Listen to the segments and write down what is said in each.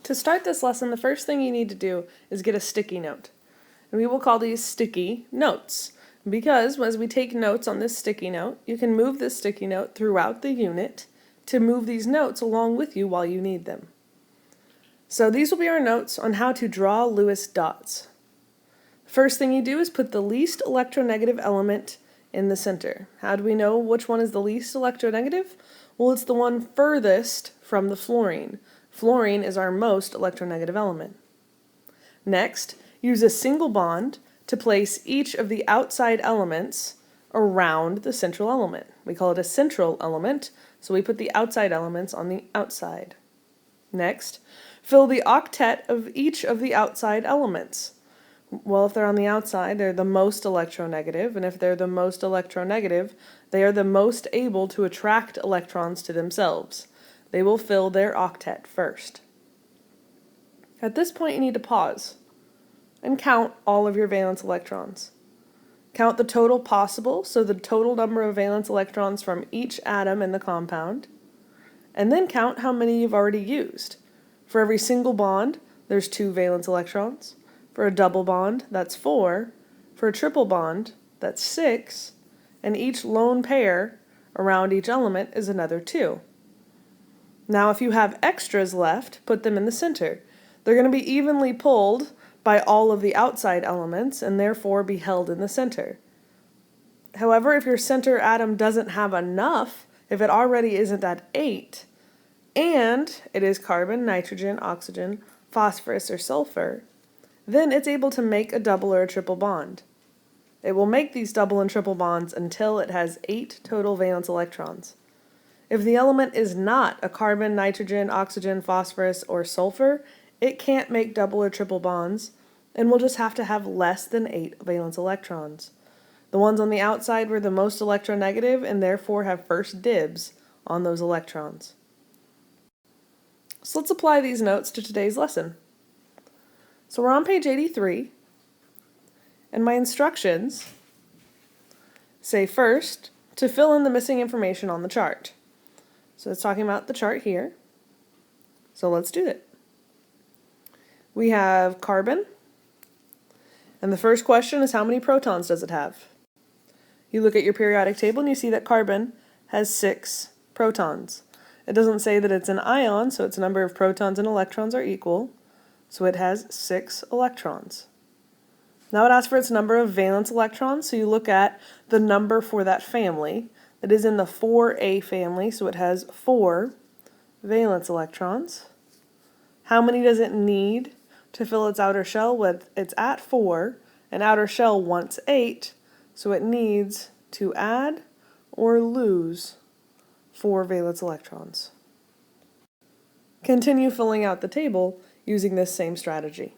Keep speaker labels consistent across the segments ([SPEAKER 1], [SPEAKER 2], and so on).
[SPEAKER 1] To start this lesson, the first thing you need to do is get a sticky note. And we will call these sticky notes, because as we take notes on this sticky note, you can move this sticky note throughout the unit to move these notes along with you while you need them. So these will be our notes on how to draw Lewis dots. First thing you do is put the least electronegative element in the center. How do we know which one is the least electronegative? Well, it's the one furthest from the fluorine. Fluorine is our most electronegative element. Next, use a single bond to place each of the outside elements around the central element. We call it a central element, so we put the outside elements on the outside. Next, fill the octet of each of the outside elements. Well, if they're on the outside, they're the most electronegative, and if they're the most electronegative, they are the most able to attract electrons to themselves. They will fill their octet first. At this point, you need to pause and count all of your valence electrons. Count the total possible, so the total number of valence electrons from each atom in the compound, and then count how many you've already used. For every single bond, there's 2 valence electrons. For a double bond, that's 4. For a triple bond, that's 6. And each lone pair around each element is another 2. Now, if you have extras left, put them in the center. They're going to be evenly pulled by all of the outside elements and therefore be held in the center. However, if your center atom doesn't have enough, if it already isn't at 8, and it is carbon, nitrogen, oxygen, phosphorus, or sulfur, then it's able to make a double or a triple bond. It will make these double and triple bonds until it has 8 total valence electrons. If the element is not a carbon, nitrogen, oxygen, phosphorus, or sulfur, it can't make double or triple bonds and will just have to have less than 8 valence electrons. The ones on the outside were the most electronegative and therefore have first dibs on those electrons. So let's apply these notes to today's lesson. So we're on page 83, and my instructions say first to fill in the missing information on the chart. So it's talking about the chart here. So let's do it. We have carbon, and the first question is how many protons does it have? You look at your periodic table and you see that carbon has 6 protons. It doesn't say that it's an ion, so its number of protons and electrons are equal. So it has 6 electrons. Now it asks for its number of valence electrons, so you look at the number for that family. It is in the 4A family, so it has 4 valence electrons. How many does it need to fill its outer shell? Well, it's at 4, and outer shell wants 8, so it needs to add or lose 4 valence electrons. Continue filling out the table using this same strategy.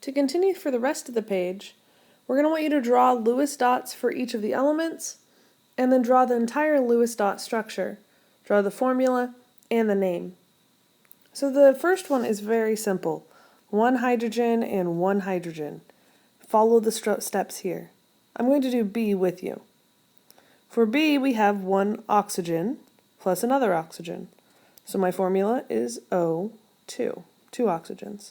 [SPEAKER 1] To continue for the rest of the page, we're going to want you to draw Lewis dots for each of the elements, and then draw the entire Lewis dot structure. Draw the formula and the name. So the first one is very simple. 1 hydrogen and 1 hydrogen. Follow the steps here. I'm going to do B with you. For B, we have 1 oxygen plus another oxygen. So my formula is O2, 2 oxygens.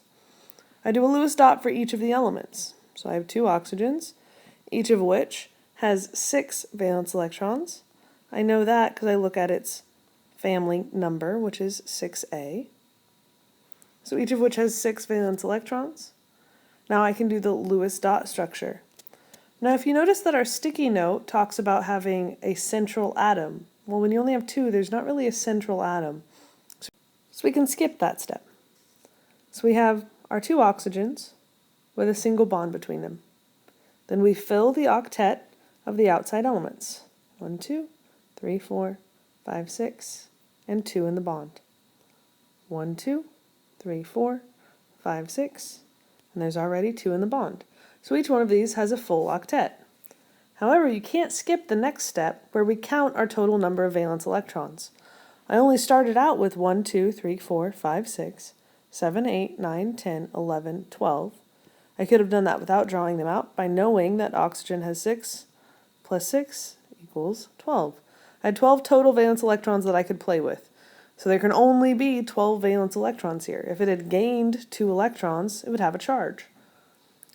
[SPEAKER 1] I do a Lewis dot for each of the elements. So I have 2 oxygens, each of which has 6 valence electrons. I know that because I look at its family number, which is 6A. So each of which has 6 valence electrons. Now I can do the Lewis dot structure. Now if you notice that our sticky note talks about having a central atom, well, when you only have 2, there's not really a central atom. So we can skip that step. So we have our 2 oxygens with a single bond between them. Then we fill the octet of the outside elements. 1, 2, 3, 4, 5, 6, and 2 in the bond. 1, 2, 3, 4, 5, 6, and there's already 2 in the bond. So each one of these has a full octet. However, you can't skip the next step where we count our total number of valence electrons. I only started out with 1, 2, 3, 4, 5, 6, 7, 8, 9, 10, 11, 12. I could have done that without drawing them out by knowing that oxygen has 6 plus 6 equals 12. I had 12 total valence electrons that I could play with. So there can only be 12 valence electrons here. If it had gained 2 electrons, it would have a charge.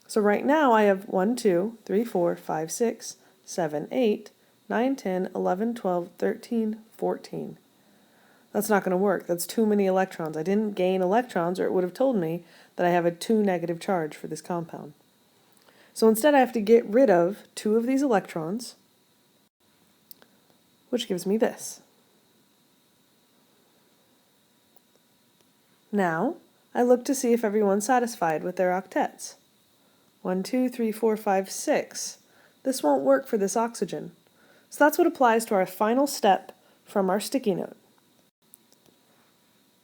[SPEAKER 1] So right now I have 1, 2, 3, 4, 5, 6, 7, 8, 9, 10, 11, 12, 13, 14. That's not going to work. That's too many electrons. I didn't gain electrons, or it would have told me that I have a 2 negative charge for this compound. So instead I have to get rid of 2 of these electrons, which gives me this. Now, I look to see if everyone's satisfied with their octets. 1, 2, 3, 4, 5, 6. This won't work for this oxygen. So that's what applies to our final step from our sticky note.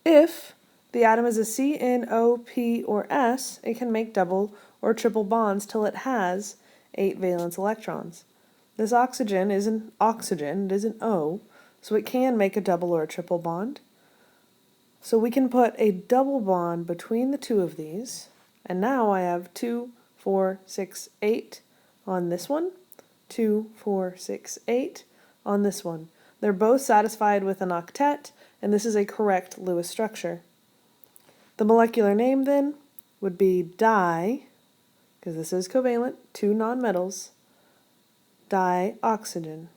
[SPEAKER 1] If the atom is a C, N, O, P, or S, it can make double or triple bonds till it has 8 valence electrons. This oxygen is an oxygen, it is an O, so it can make a double or a triple bond. So we can put a double bond between the 2 of these, and now I have 2, 4, 6, 8 on this one, 2, 4, 6, 8 on this one. They're both satisfied with an octet, and this is a correct Lewis structure. The molecular name then would be di, because this is covalent, 2 nonmetals, dioxygen,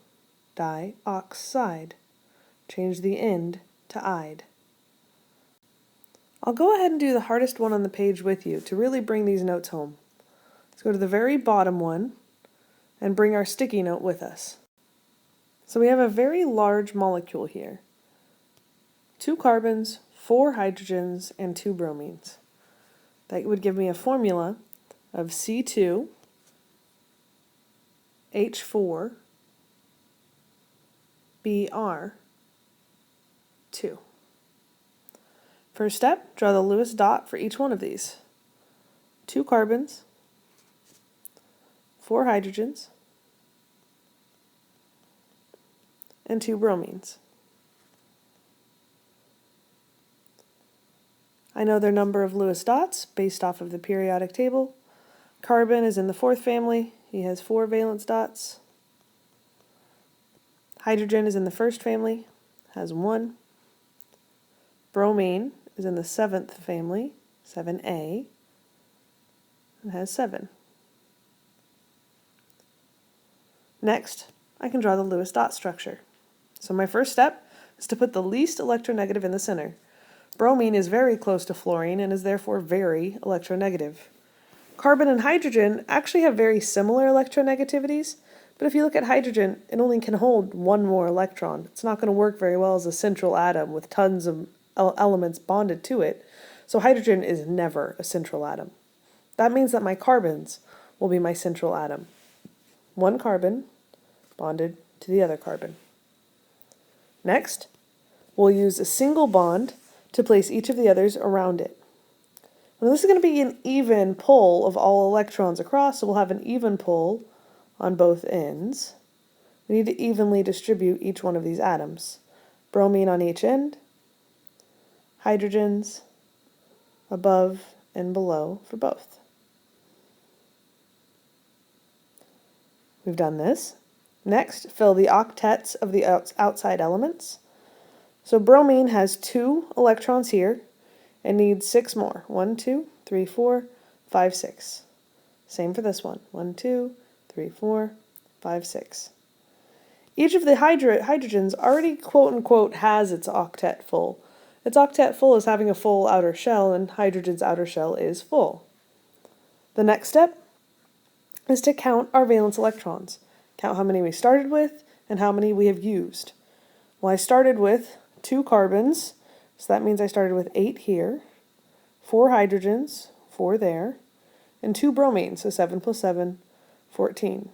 [SPEAKER 1] dioxide. Change the end to "ide." I'll go ahead and do the hardest one on the page with you to really bring these notes home. Let's go to the very bottom one and bring our sticky note with us. So we have a very large molecule here. 2 carbons, 4 hydrogens, and 2 bromines. That would give me a formula of C2, H4, Br2. First step, draw the Lewis dot for each one of these. 2 carbons, 4 hydrogens, and 2 bromines. I know their number of Lewis dots based off of the periodic table. Carbon is in the 4th family. He has 4 valence dots. Hydrogen is in the 1st family, has 1. Bromine is in the 7th family, 7A, and has 7. Next, I can draw the Lewis dot structure. So my first step is to put the least electronegative in the center. Bromine is very close to fluorine and is therefore very electronegative. Carbon and hydrogen actually have very similar electronegativities, but if you look at hydrogen, it only can hold 1 more electron. It's not going to work very well as a central atom with tons of elements bonded to it, so hydrogen is never a central atom. That means that my carbons will be my central atom. 1 carbon bonded to the other carbon. Next, we'll use a single bond to place each of the others around it. Now this is going to be an even pull of all electrons across, so we'll have an even pull on both ends. We need to evenly distribute each one of these atoms. Bromine on each end, hydrogens above and below for both. We've done this. Next, fill the octets of the outside elements. So bromine has 2 electrons here and needs 6 more. 1, 2, 3, 4, 5, 6. Same for this one. 1, 2, 3, 4, 5, 6. Each of the hydrogens already quote-unquote has its octet full. Its octet full is having a full outer shell, and hydrogen's outer shell is full. The next step is to count our valence electrons. Count how many we started with and how many we have used. Well, I started with 2 carbons, so that means I started with 8 here, 4 hydrogens, 4 there, and 2 bromines, so 7 plus 7, 14.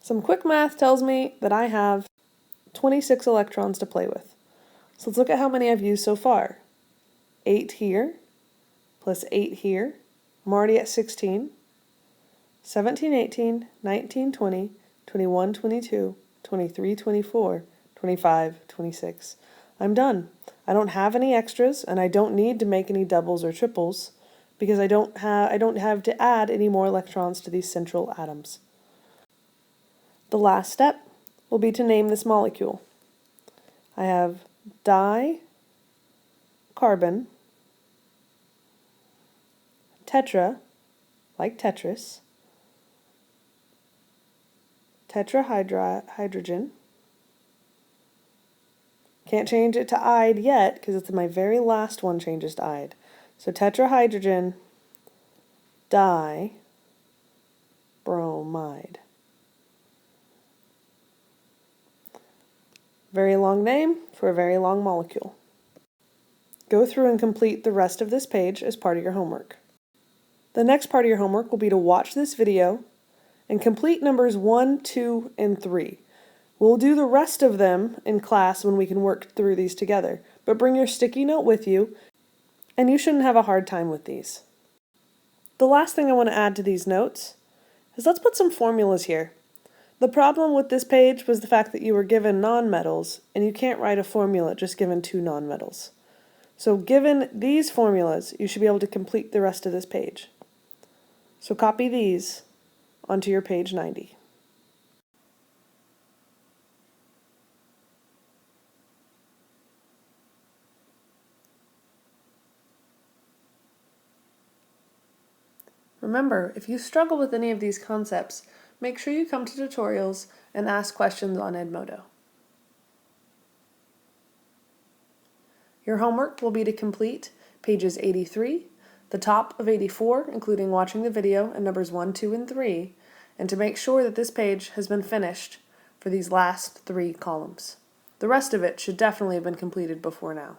[SPEAKER 1] Some quick math tells me that I have 26 electrons to play with. So let's look at how many I've used so far. 8 here, plus 8 here. I'm already at 16. 17, 18, 19, 20, 21, 22, 23, 24, 25, 26. I'm done. I don't have any extras, and I don't need to make any doubles or triples because I don't have to add any more electrons to these central atoms. The last step will be to name this molecule. I have dicarbon, tetra, like Tetris, tetrahydrogen. Can't change it to ide yet because it's my very last one changes to ide. So tetrahydrogen dibromide. Very long name for a very long molecule. Go through and complete the rest of this page as part of your homework. The next part of your homework will be to watch this video and complete numbers 1, 2, and 3. We'll do the rest of them in class when we can work through these together, but bring your sticky note with you, and you shouldn't have a hard time with these. The last thing I want to add to these notes is let's put some formulas here. The problem with this page was the fact that you were given nonmetals, and you can't write a formula just given 2 nonmetals. So given these formulas, you should be able to complete the rest of this page. So copy these onto your page 90. Remember, if you struggle with any of these concepts, make sure you come to tutorials and ask questions on Edmodo. Your homework will be to complete pages 83, the top of 84, including watching the video, and numbers 1, 2, and 3, and to make sure that this page has been finished for these last 3 columns. The rest of it should definitely have been completed before now.